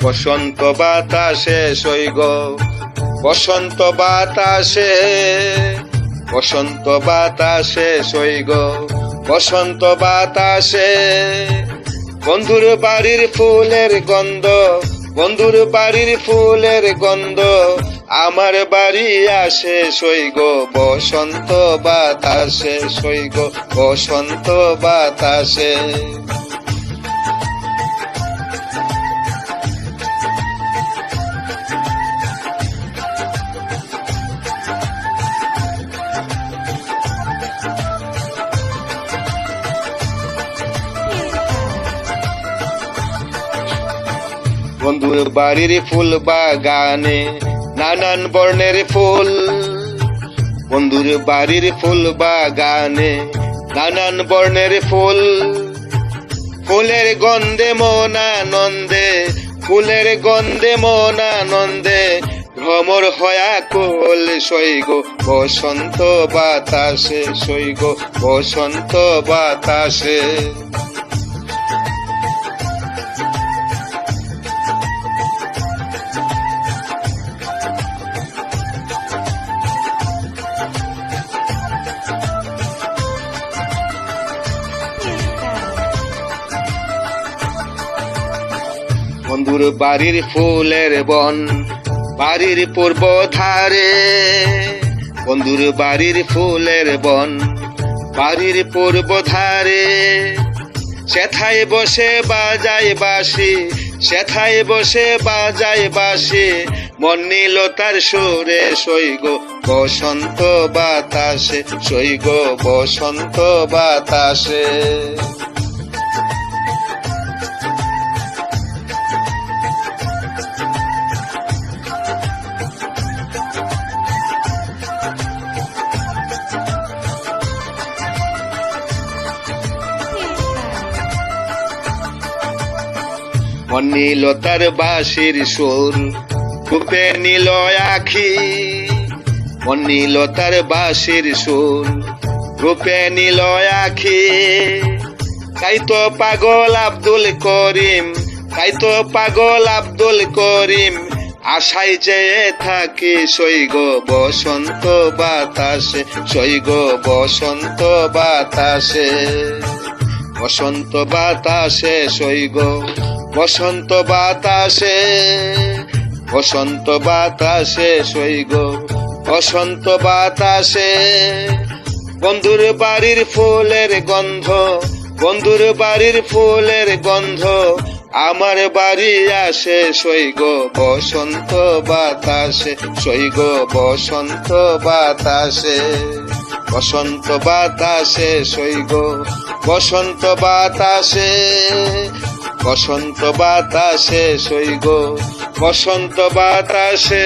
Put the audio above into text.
বসন্ত বাতাসে সইগ, বসন্ত বাতাসে, বসন্ত বাতাসে সইগ, বসন্ত বাতাসে। বন্ধুর বাড়ির ফুলের গন্ধ, বন্ধুর বাড়ির ফুলের গন্ধ আমার বাড়ি আসে সইগ, বসন্ত বাতাসে সইগ, বসন্ত বাতাসে। বন্ধুর বাড়ির ফুল বাগানে নানান বর্ণের ফুল, বন্ধুর বাড়ির ফুল বাগানে নানান বর্ণের ফুল। ফুলের গন্ধে মন আনন্দে, ফুলের গন্ধে মন আনন্দে ভ্রমর হয়া কোল সইগ, বসন্ত বাতাসে সইগ, বসন্ত বাতাসে। বন্ধুর বাড়ির ফুলের বন বাড়ির পূর্ব ধারে, বন্ধুর বাড়ির ফুলের বন বাড়ির পূর্ব ধারে। সেথায় বসে বাজায় বাঁশি, সেথায় বসে বাজায় বাঁশি মন নিল তার সুরে সইগ, বসন্ত বাতাসে সইগ, বসন্ত বাতাসে। মন নিল তার বাঁশির সুর, রূপে নিল আখি, মন নিল তার বাঁশির সুর, রূপে নিল আখি। তাই তো পাগল আব্দুল করিম, তাই তো পাগল আব্দুল করিম আশায় চেয়ে থাকি সইগ, বসন্ত বাতাসে সইগ, বসন্ত বাতাসে। বসন্ত বাতাসে সইগ, বসন্ত বাতাসে, বসন্ত বাতাসে সইগ, বসন্ত বাতাসে। বন্ধুর বাড়ির ফুলের গন্ধ, বন্ধুর বাড়ির ফুলের গন্ধ আমার বাড়ি আসে সইগ, বসন্ত বাতাসে সইগ, বসন্ত বাতাসে। বসন্ত বাতাসে সইগ, বসন্ত বাতাসে, বসন্ত বাতাসে সইগ, বসন্ত বাতাসে।